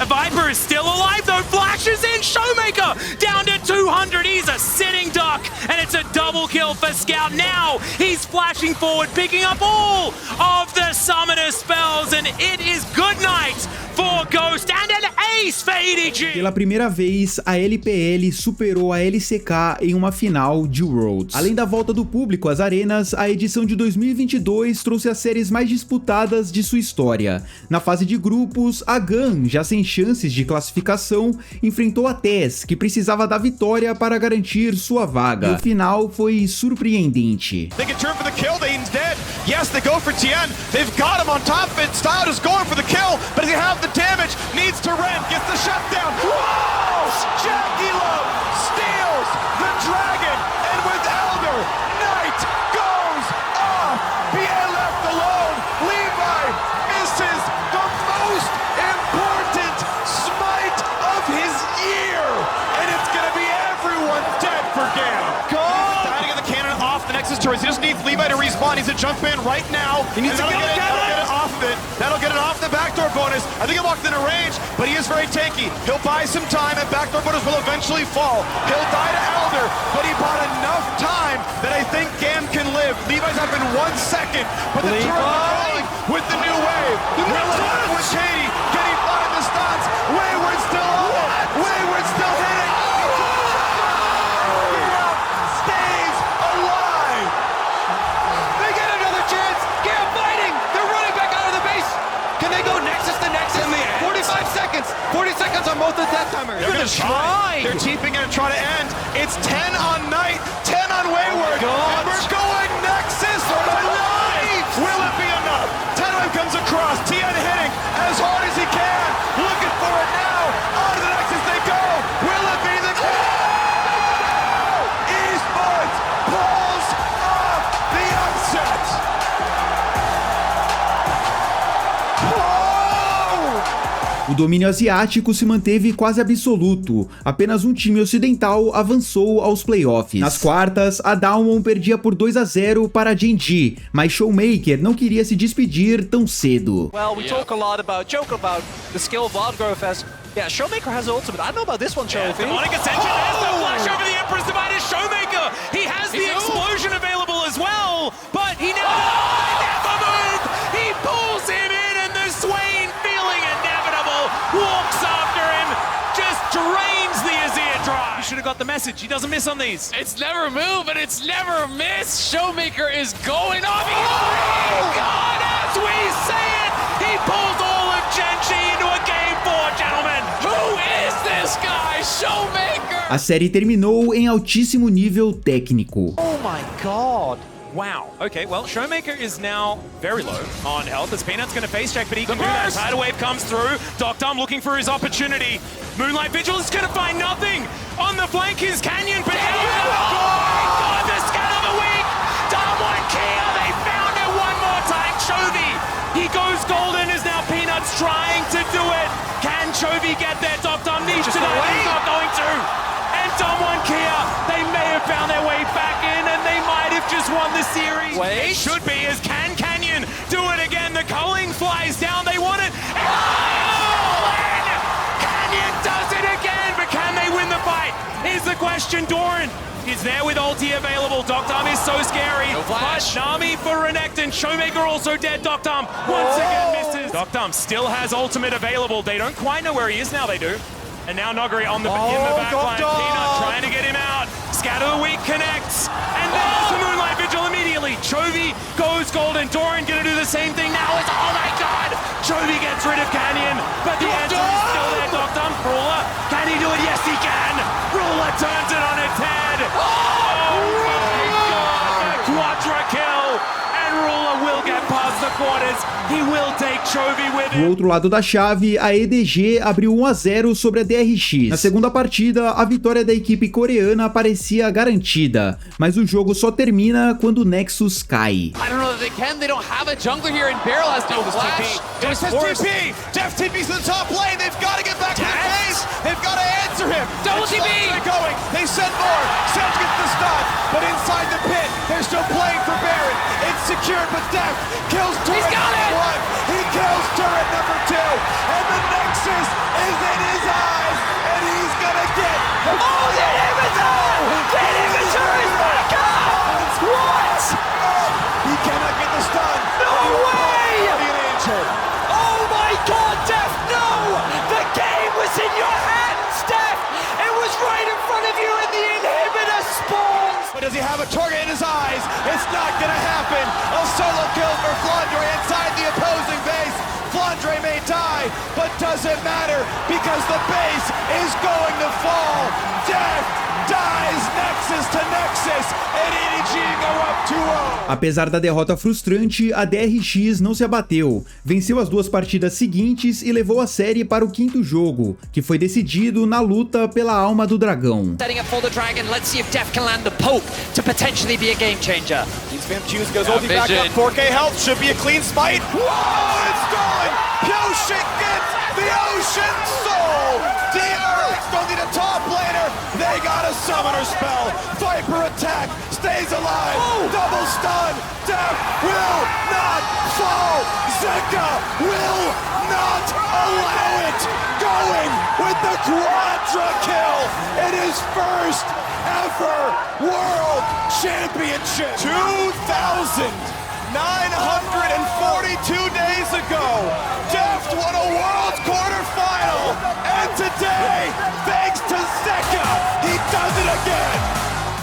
Viper is still alive though, Flash is in, Showmaker down to 200. He's a sitting duck, and it's a double kill for Scout. Now he's flashing forward, picking up all of the Summoner spells, and it is good night for Ghost and an ace for EDG. Pela primeira vez, a LPL superou a LCK em uma final de Worlds. Além da volta do público às arenas, a edição de 2022 trouxe as séries mais disputadas de sua história. Na fase de grupos, a GAN, já sem chances de classificação, enfrentou a TES, que precisava da vitória para garantir sua vaga. E o final foi surpreendente. They can turn for the kill, Aiden's dead. Yes, they go for Tien. They've got him on top of it. Stout is going for the kill, but does he have the damage? Needs to rend, gets the shutdown. Whoa! Jackie Love steals the dragon, and with Elder, Knight goes off. PA left alone. Levi misses the most important smite of his year, and it's gonna be everyone dead for Gam. Diving the cannon off the Nexus turret. He just needs Levi to respawn. He's a jump man right now. He needs to get it off of it. That'll get it off the backdoor bonus. I think he locked in a range, but he is very tanky. He'll buy some time, and backdoor bonus will eventually fall. He'll die to Elder, but he bought enough time that I think Gam can live. Levi's up in 1 second, but the turret rolling with the new wave. Willa with Katie, getting fought in the stunts. Wayward still on it. Wayward still hitting. Stays alive. They get another chance. Gam fighting. They're running back out of the base. Can they go Nexus to Nexus? 45 seconds. 40 seconds on both the death timers. They're gonna try. They're teeping and try to end. It's 10 on Knight, 10 on Wayward. And we're going Nexus for my life. Will it be enough? Tenway comes across. Tien hitting as hard as he can. Looking for it now. On to the Nexus they go. Will it be the Esports pulls off the upset. O domínio asiático se manteve quase absoluto, apenas um time ocidental avançou aos playoffs. Nas quartas, a Damwon perdia por 2-0 para a Gen.G, mas Showmaker não queria se despedir tão cedo. Well, we joke about the skill of Wildgrowth as Showmaker has ultimate. I don't know about this one, Trophy. Demonic Ascension, there's the flash over the Emperor's Divide as Showmaker. He has the explosion available as well, but he never moved. He pulls him in, and the Swain, feeling inevitable, walks after him, just drains the Azir drive. You should have got the message. He doesn't miss on these. It's never move, and it's never miss. Showmaker is going off. God, as we say it, he pulls all of Gen.G into a Game 4, gentlemen. Who is this guy? Showmaker! A série terminou em altíssimo nível técnico. Oh my god. Wow. Okay, well, Showmaker is now very low on health as Peanut's going to face check, but he can do that. Tidal Wave comes through. Doctum looking for his opportunity. Moonlight Vigil is going to find nothing. On the flank is Canyon, but oh my god, the scan of the week! Damwon Kia, they found it one more time. Chovy, he goes golden as now Peanut's trying to do it. Can Chovy get there? Doctum needs to know he's not going to. And Damwon Kia, they may have found their way back in, and they might have just won the series. Wait. It should be as Canyon do it again. The culling flies down. They want it. Oh! And Canyon does it again, but can they win the fight? Is the question. Doran is there with ulti available. Doctum is so scary. No flash. But Nami for Renekton. Showmaker also dead. Doctum once again misses. Doctum still has ultimate available. They don't quite know where he is now. They do. And now Noguri on in the back line. Peanut trying to get him out. Scatter the Weak connects. And there's the Moonlight Vigil immediately. Chovy goes golden. Doran gonna do the same thing now. It's, oh my god! Chovy gets rid of Canyon. But the answer is still there, Doctum. Brawler, can he do it? Yes, he can. Brawler turns it on its head. Oh my god! A quadra kill. And Ruler will get past the headquarters. He will take Chovy with him. Do outro lado da chave, a EDG abriu 1-0 sobre a DRX. Na segunda partida, a vitória da equipe coreana parecia garantida, mas o jogo só termina quando o Nexus cai. I don't know that they can. They don't have a jungler here, and Beryl has no flash. There's his TP. Def TP's in the top lane. They've got to get back to the base. They've got to answer him. Double TP. They're going. They send more. Sedge gets the stun, but inside the pit, they're still playing for Baron. It's secured, but Def kills turret number 1. He kills turret number 2, and the Nexus is in his eyes, and he's gonna get the inhibitor! The inhibitor is back up! What? He cannot get the stun. No way! Guardian Angel. Oh my god, Def, no! The game was in your hands, Def! It was right in front of you, and the inhibitor spawns! But does he have a target in his eyes? It's not gonna happen. A solo kill for Flandre inside the opposing base. Flandre may die, but doesn't matter because the base is going to fall. Death dies Nexus to Nexus, and EDG go up 2-0. Apesar da derrota frustrante, a DRX não se abateu. Venceu as duas partidas seguintes e levou a série para o quinto jogo, que foi decidido na luta pela alma do dragão. Setting up for the dragon. Let's see if Def can land the poke to potentially be a game changer. He's Vamfuse goes ulti back up. 4K health should be a clean smite. Whoa, it's gone! Pyosik gets the Ocean Soul! DRX don't need a top laner. They got a summoner spell. Viper attack stays alive. Double stun. Def will not fall. Zeka will not allow it. Going with the quadra kill in his first ever World Championship. 2,942 days ago, Deft won a World quarterfinal, and today, thanks to Zeka, he does it again.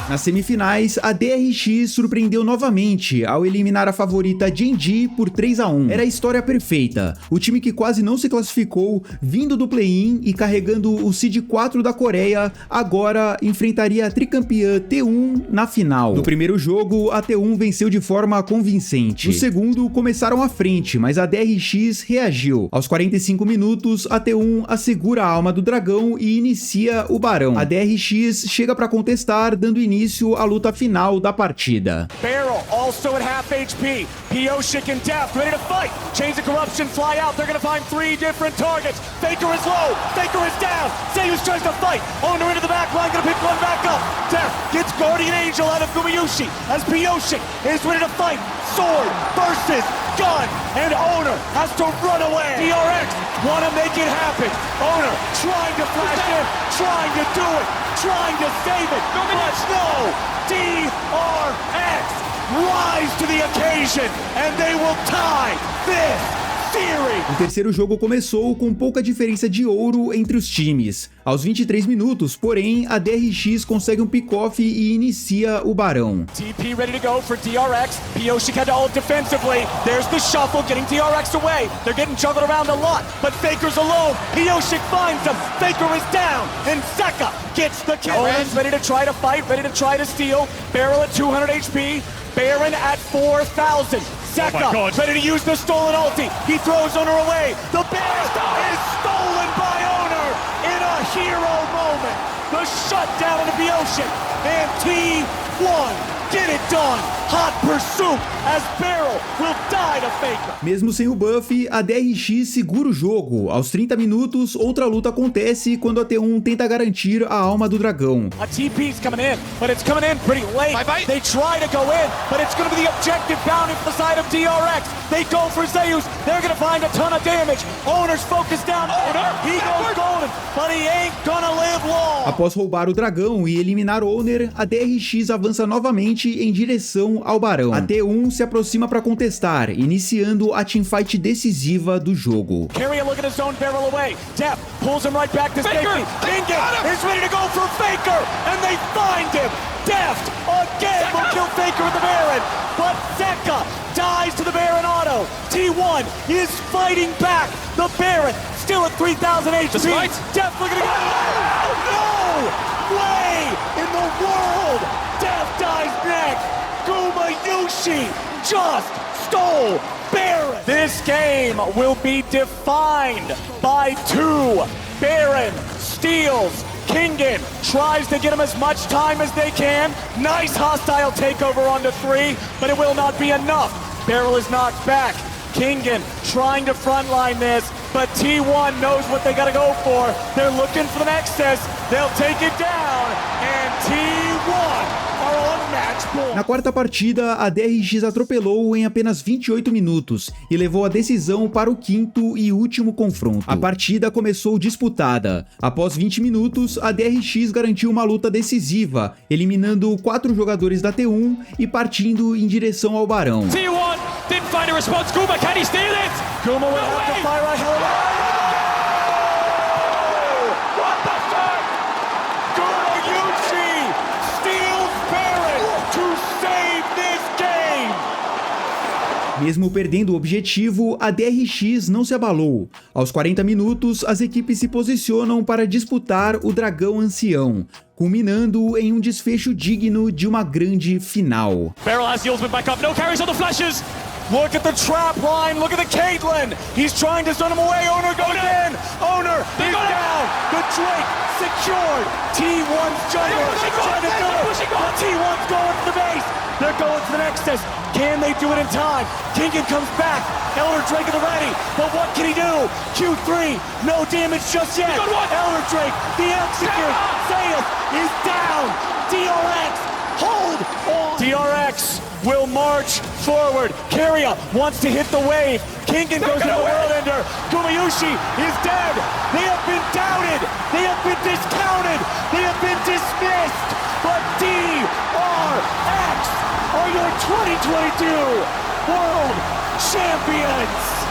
Nas semifinais, a DRX surpreendeu novamente ao eliminar a favorita Gen.G por 3-1. Era a história perfeita. O time que quase não se classificou, vindo do play-in e carregando o Seed 4 da Coreia, agora enfrentaria a tricampeã T1 na final. No primeiro jogo, a T1 venceu de forma convincente. No segundo, começaram à frente, mas a DRX reagiu. Aos 45 minutos, a T1 assegura a alma do dragão e inicia o Barão. A DRX chega para contestar, dando início à luta final da partida. Beryl also at half HP. Pyosik and Def ready to fight. Chains of Corruption fly out. They're going to find 3 different targets. Faker is low. Faker is down. Zeus tries to fight. Owner into the back line. Going to pick one back up. Def gets Guardian Angel out of Gumayushi as Pyosik is ready to fight. Sword versus gun. And Owner has to run away. DRX want to make it happen. Owner trying to flash in. Trying to do it. Trying to save it. But no. DRX rise to the occasion, and they will tie this series. O terceiro jogo começou com pouca diferença de ouro entre os times. Aos 23 minutos, porém, a DRX consegue um pick-off e inicia o Barão. TP ready to go for DRX. Pyosik had to ult defensively. There's the shuffle, getting DRX away. They're getting juggled around a lot, but Faker's alone. Pyosik finds him. Faker is down, and Zeka gets the kill. Owen's ready to try to fight, ready to try to steal. Beryl at 200 HP. Baron at 4,000. Zeka ready to use the stolen ulti. He throws Owner away. The Baron is stolen by Owner in a hero moment. The shutdown of the ocean. And T1 get it done. Hot pursuit as Beryl will die to Faker. Mesmo sem o buff, a DRX segura o jogo. Aos 30 minutos, outra luta acontece quando a T1 tenta garantir a alma do dragão. A TP's coming in, but it's coming in pretty late. They try to go in, but it's going to be the objective bounding for the side of DRX. They go for Zeus. They're going to find a ton of damage. Owner's focused down. He goes golden, but he ain't gonna live long. Após roubar o dragão e eliminar Owner, a DRX avança novamente em direção ao Barão. A T1 se aproxima para contestar, iniciando a teamfight decisiva do jogo. Carrier looking to zone Beryl away. Def pulls him right back to safety. Inget is ready to go for Faker, and they find him. Deft again will kill Faker with the Baron, but Zeka dies to the Baron auto. T1 is fighting back. The Baron still at 3,000 HP. Deft looking to go. No way in the world. Deft dies next. Gumayushi just stole Baron. This game will be defined by two. Baron steals. Kingen tries to get him as much time as they can. Nice hostile takeover onto 3, but it will not be enough. Beryl is knocked back. Kingen trying to frontline this, but T1 knows what they gotta go for. They're looking for the Nexus. They'll take it down, and T1 are on match point. Na quarta partida, a DRX atropelou em apenas 28 minutos e levou a decisão para o quinto e último confronto. A partida começou disputada. Após 20 minutos, a DRX garantiu uma luta decisiva, eliminando 4 jogadores da T1 e partindo em direção ao Barão. T1 didn't find a response. Kuma, can he steal it? Kuma will have to fire a hell of a... What the fuck? Gumayushi steals Baron to save this game. Mesmo perdendo o objetivo, a DRX não se abalou. Aos 40 minutos, as equipes se posicionam para disputar o Dragão Ancião, culminando em um desfecho digno de uma grande final. Beryl has the ultimate back up. No carries on the flashes. Look at the trap line. Look at the Caitlyn. He's trying to stun him away. Owner goes in. Owner is down. The Drake secured. T1's jungle trying to do it. T1's going to the base. They're going to the Nexus. Can they do it in time? Kingen comes back. Elder Drake at the ready. But what can he do? Q3. No damage just yet. Elder Drake. The execute. Zeus is down. DRX. Hold on. DRX will march forward. Keria wants to hit the wave. Kingen goes to the Whirlwinder. Gumayushi is dead. They have been doubted. They have been discounted. They have been dismissed. But DRX are your 2022 World Champions.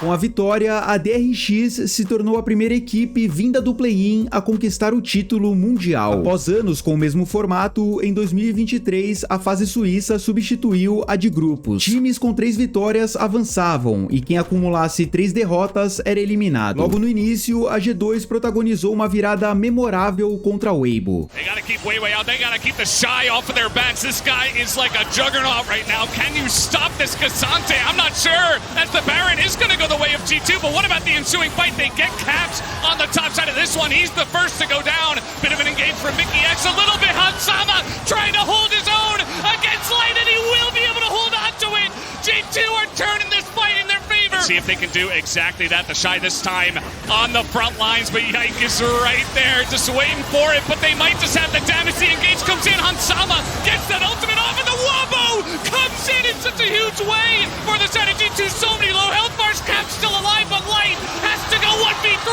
Com a vitória, a DRX se tornou a primeira equipe vinda do play-in a conquistar o título mundial. Após anos com o mesmo formato, em 2023 a fase suíça substituiu a de grupos. Times com 3 vitórias avançavam e quem acumulasse 3 derrotas era eliminado. Logo no início, a G2 protagonizou uma virada memorável contra a Weibo. They gotta keep Weibo out. They gotta keep the Shy off of their backs. This guy is like a juggernaut right now. Can you stop this Cassante? I'm not sure. As the Baron is gonna go the way of G2, but what about the ensuing fight? They get Caps on the top side of this one. He's the first to go down. Bit of an engage from Mikyx. A little bit. Hansama trying to hold his own against Light, and he will be able to hold on to it. G2 are turning this fight in their favor. See if they can do exactly that. The Shy this time on the front lines, but Yike is right there just waiting for it, but they might just have the damage. The engage comes in. Hansama gets that ultimate off, and the Wombo comes in such a huge way for the side of G2. So many low health bars. Cap's still alive, but Light has to go 1v3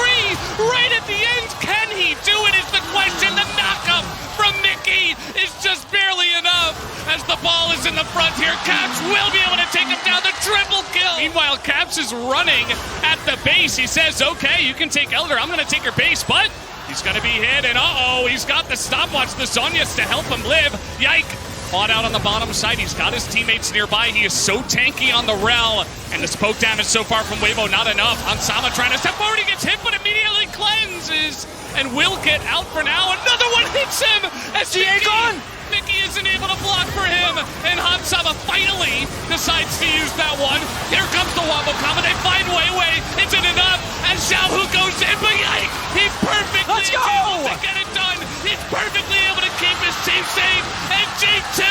right at the end. Can he do it is the question. The knockup from Mickey is just barely enough as the ball is in the front here. Caps will be able to take him down. The triple kill. Meanwhile, Caps is running at the base. He says, okay, you can take Elder. I'm going to take your base, but he's going to be hit. And uh-oh, he's got the stopwatch, the Zhonya's to help him live. Yike. Fought out on the bottom side. He's got his teammates nearby. He is so tanky on the Rel. And the poke damage so far from Weibo, not enough. Hansama trying to step forward. He gets hit, but immediately cleanses. And will get out for now. Another one hits him as Mickey isn't able to block for him. And Hansama finally decides to use that one. Here comes the Wombo combo. They find Weiwei. Isn't enough. And Xiao Hu goes in. But yike, he's perfectly able to get it done. He's perfectly able to keep his team safe. And G2,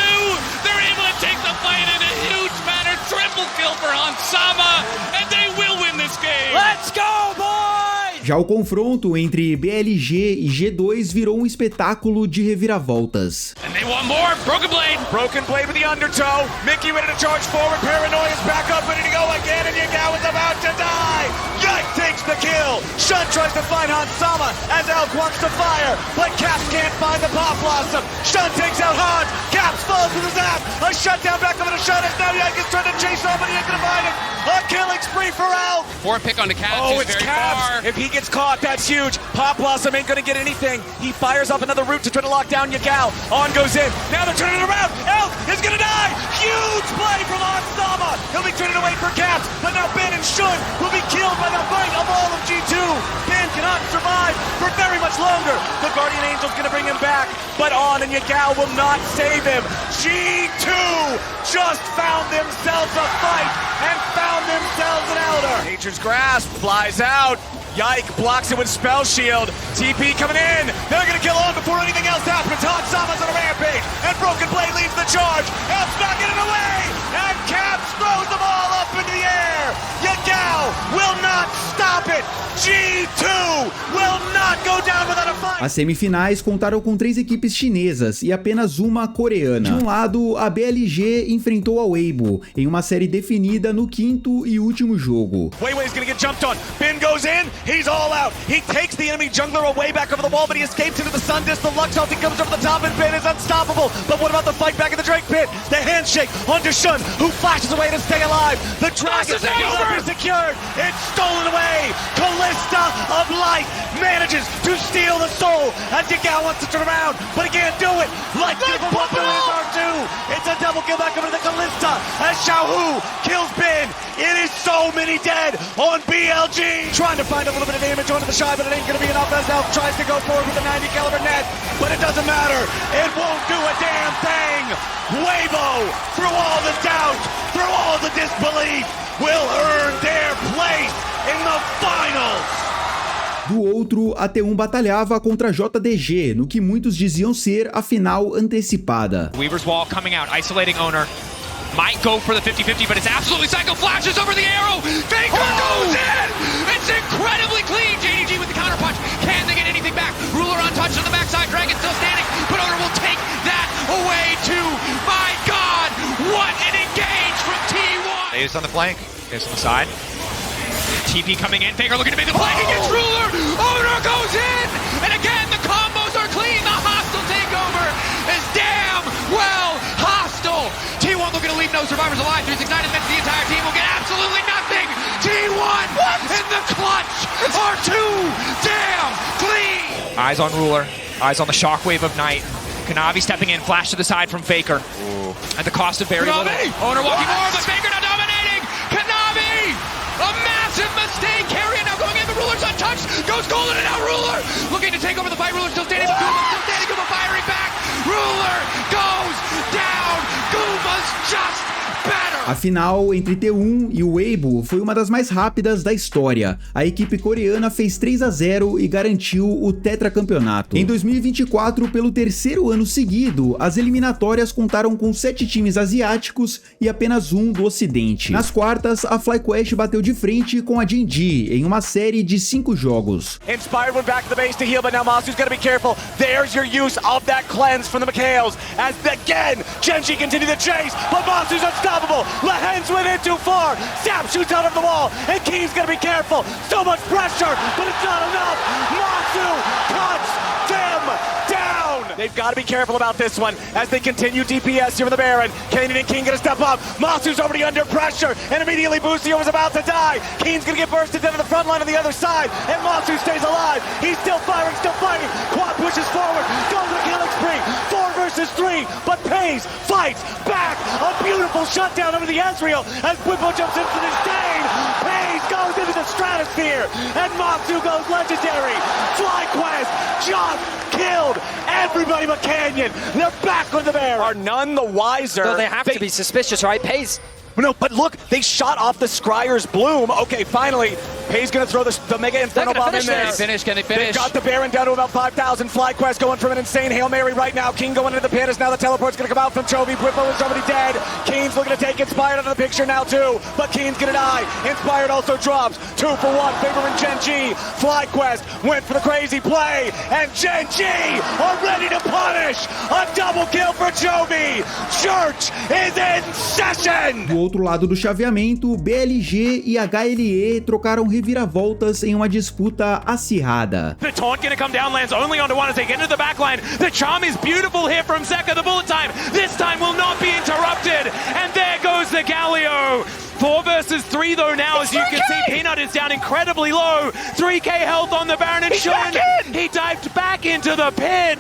they're able to take the fight in a huge manner. Triple kill for Hansama. And they will win this game. Let's go, boys! Já o confronto entre BLG e G2 virou um espetáculo de reviravoltas. And they want more. Broken Blade with the undertow. Mickey ready to charge forward. Paranoia's back up, ready to go again, and Yagao is about to die. Yike takes the kill. Shun tries to find Hansama as Elk wants to fire, but Caps can't find the Pop Blossom. Shun takes out Hans. Caps falls with his zap. A shutdown back over to Shun as now Yike is trying to chase off, but he ain't gonna find him. A killing spree for Elk. Forward pick on the Caps. Oh, it's Caps. If he gets caught, that's huge. Pop Blossom ain't gonna get anything. He fires up another route to try to lock down Yagao. On goes in. time. Now they're turning around. Elk is gonna die. Huge play from Onsama. He'll be turning away for Caps, but now Ben and Shun will be killed by the might of all of G2. Ben cannot survive for very much longer. The Guardian Angel's gonna bring him back, but On and Yagao will not save him. G2 just found themselves a fight and found themselves an Elder. Nature's Grasp flies out. Yike blocks it with Spell Shield. TP coming in. They're going to kill On before anything else happens. Hansama's on a rampage. And Broken Blade leads the charge. Elf's not getting away. And Caps throws them all up into the air. Yagao will not stop it. G2 will not go down without a fight. As semifinais contaram com 3 equipes chinesas e apenas uma coreana. De um lado, a BLG enfrentou a Weibo em uma série definida no 5º e último jogo. Weiwei's gonna get jumped on. Ben goes in. He's all out. He takes the enemy jungler away back over the wall, but he escapes into the Sun Disc. The Lux ulti comes over the top, and Ben is unstoppable. But what about the fight back in the Drake pit? The handshake onto Shun, who flashes away to stay alive. The Dragon is secured. It's stolen away. Callista of Light manages to steal the soul as Yagao wants to turn around, but he can't do it. Like this bumper is R2. It's a double kill back over to the Callista as Xiaohu kills Ben. It is so many dead on BLG. Trying to find a little bit of damage onto the Shy, but it ain't going to be enough as Elf tries to go forward with a 90 caliber net, but it doesn't matter. It won't do a damn thing. Weibo, through all the doubt, through all the disbelief, will earn their place in the finals. Do outro, a T1 batalhava contra a JDG, no que muitos diziam ser a final antecipada. Weaver's Wall coming out, isolating Owner. Might go for the 50-50, but it's absolutely Psycho flashes over the arrow. Faker goes in! It's incredibly clean. JDG with the counter punch. Can they get anything back? Ruler untouched on the backside. Dragon still standing, but Owner will take that away too. My God, what an engage from T1! Ace on the flank, Ace on the side. TP coming in, Faker looking to make the play against Ruler. Owner goes in, and again the combos are clean. The hostile takeover is damn well hostile. T1 looking to leave no survivors alive. 369 has meant the entire team will get absolutely nothing. T1 in the clutch are too damn clean. Eyes on Ruler, eyes on the shockwave of Knight. Kanavi stepping in, flash to the side from Faker. Ooh. At the cost of very little. Owner walking more, but Faker now dominating. Kanavi, a massive mistake. Carrion now going in, the Ruler's untouched. Goes Golden and now Ruler looking to take over the fight. Ruler still standing, but Guma's still standing. Guma firing back. Ruler goes down. Guma's just better. A final entre T1 e o Weibo foi uma das mais rápidas da história. A equipe coreana fez 3-0 e garantiu o tetracampeonato. Em 2024, pelo 3º ano seguido, as eliminatórias contaram com 7 times asiáticos e apenas um do ocidente. Nas quartas, a FlyQuest bateu de frente com a Gen.G em uma série de 5 jogos. Inspired went back to the base to heal, but now Masu's got to be careful. There's your use of that cleanse from the McHales as again Gen.G continue the chase, but Masu's unstoppable. Lehens went in too far. Sap shoots out of the wall, and Key's got to be careful. So much pressure, but it's not enough. Masu cuts them down. They've got to be careful about this one as they continue DPS here with the Baron. Kanan and King going to step up. Masu's already under pressure, and immediately Busio was about to die. Keen's going to get bursted into the front line on the other side, and Masu stays alive. He's still firing, still fighting. Quad pushes forward, goes to the killing spree. 4 versus 3, but Pays fights back. A beautiful shutdown over the Ezreal as Whippo jumps into the stain. Pays goes into the stratosphere, and Masu goes legendary. FlyQuest just killed everybody but Canyon. They're back on the bear. Are none the wiser. No, they have to be suspicious, right? Pays. No, but look, they shot off the Scryer's Bloom. Okay, finally, Pays gonna throw the Mega Inferno Bomb in there. Can they finish? They've got the Baron down to about 5,000. FlyQuest going from an insane Hail Mary right now. King going into the pit as now the teleport's gonna come out from Chovy. Whippo is already dead. Keen's looking to take Inspired out of the picture now too, but Keen's gonna die. Inspired also drops. 2 for 1, favoring Gen.G. FlyQuest went for the crazy play, and Gen.G are ready to punish. A double kill for Chovy. Church is in session. Do outro lado do chaveamento, BLG e HLE trocaram reviravoltas em uma disputa acirrada. The taunt gonna come down, lands only onto one as they get into the backline. The charm is beautiful here from Zeka. The bullet time this time will not be interrupted, and there goes the Galio. 4 versus 3 though now, as you can see, Peanut is down incredibly low. 3k health on the Baron and Shun. He dived back into the pit.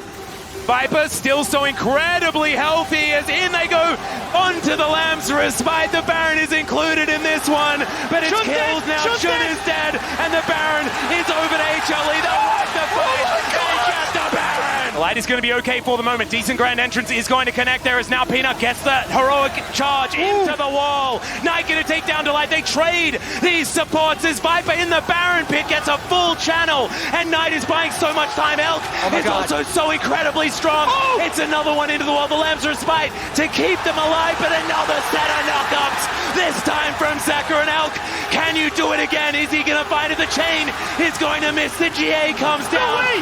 Viper still so incredibly healthy as in they go onto the Lambs Respite. The Baron is included in this one, but it's killed now. Shun is dead, and the Baron is over to HLE. They'll wipe the fight. They get the Baron. Light is going to be okay for the moment. Decent grand entrance is going to connect there as now Peanut gets the heroic charge into the wall. Knight going to take down Delight. They trade these supports as Viper in the Baron pit gets a full channel, and Knight is buying so much time. Elk is also so incredibly strong. It's another one into the wall. The Lambs Respite to keep them alive, but another set of knockups. This time from Zeka and Elk. Can you do it again? Is he going to find it? The chain is going to miss. The GA comes down. He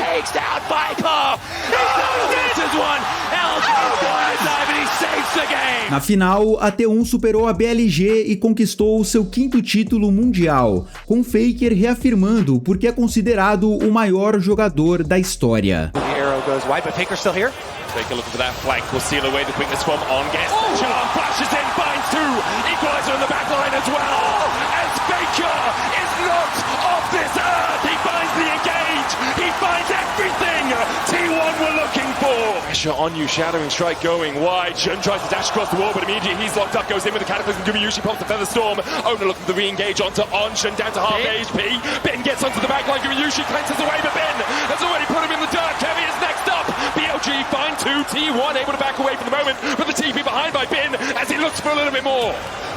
takes out Viper. Misses one. Elk is going to die, but he saves the game. Na final, a T1 superou a BLG e conquistou o seu 5º título mundial, com Faker reafirmando porque é considerado o maior jogador da história. The arrow goes wide, but Faker's still here. Faker looking for that flank will seal away the quickness from Onguest. Charm flashes in, finds two. Equalizer in the back line as well. As Faker is not off this earth. He finds the engage. He finds everything T1 were looking for. Pressure on you, Shattering Strike going wide. Shun tries to dash across the wall, but immediately he's locked up, goes in with the Cataclysm. Gumayusi pops the Feather Storm. Owner looking for the re-engage onto On. Shun down to half HP. Ben gets onto the back line. Gumayusi cleanses away, but Ben has already put him in the dirt. Kevin is next up. BLG find two. T1 able to back away for the moment, but the TP behind by Bin as he looks for a little bit more.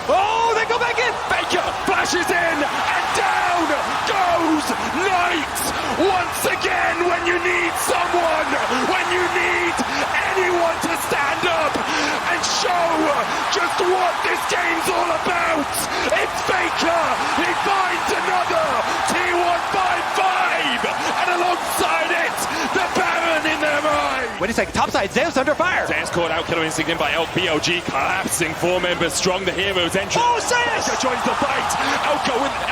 Oh, they go back in. Faker flashes in, and down goes Knight. Once again, when you need someone, when you need anyone to stand up and show just what this game's all about, it's Faker. He finds another T1 5-5, and alongside it, the Baron in their mind. Wait a second, topside, Zeus under fire. Zeus caught out, killer instinct in by Elk. BLG collapsing, 4 members strong, the hero's entrance. Oh, Zeus! Faker joins the fight.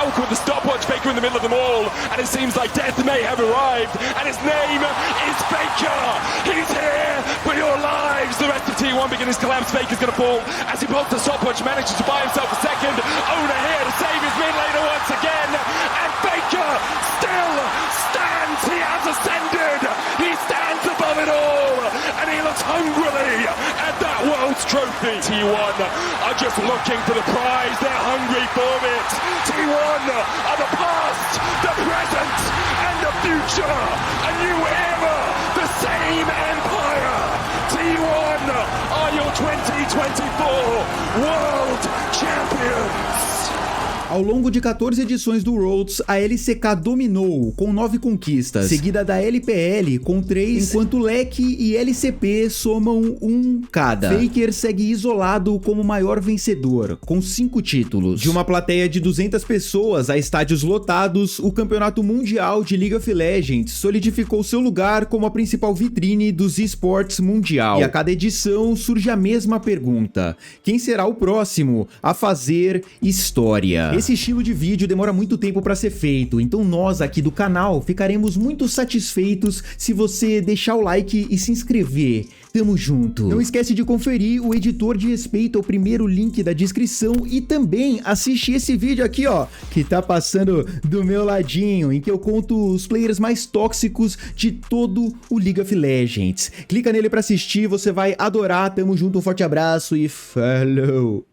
Elk with the stopwatch, Faker in the middle of them all, and it seems like death may have arrived, and his name is Faker. He's here for your lives. The rest of T1 begin his collapse. Faker's gonna fall as he pulls the stopwatch, manages to buy himself a second. Owner here to save his mid laner once again, and Faker still stands. He has ascended. He stands above it all, and he looks hungrily at that world's trophy. T1 are just looking for the prize. They're hungry for it. T1 are the past, the present, and the future. A new era, the same empire. T1 are your 2024 world champions. Ao longo de 14 edições do Worlds, a LCK dominou, com 9 conquistas, seguida da LPL com 3, enquanto LEC e LCP somam 1 cada. Faker segue isolado como o maior vencedor, com 5 títulos. De uma plateia de 200 pessoas a estádios lotados, o Campeonato Mundial de League of Legends solidificou seu lugar como a principal vitrine dos esportes mundial. E a cada edição surge a mesma pergunta: quem será o próximo a fazer história? Esse estilo de vídeo demora muito tempo para ser feito, então nós aqui do canal ficaremos muito satisfeitos se você deixar o like e se inscrever. Tamo junto. Não esquece de conferir o editor de respeito ao primeiro link da descrição e também assistir esse vídeo aqui, ó, que tá passando do meu ladinho, em que eu conto os players mais tóxicos de todo o League of Legends. Clica nele para assistir, você vai adorar. Tamo junto, um forte abraço e falou!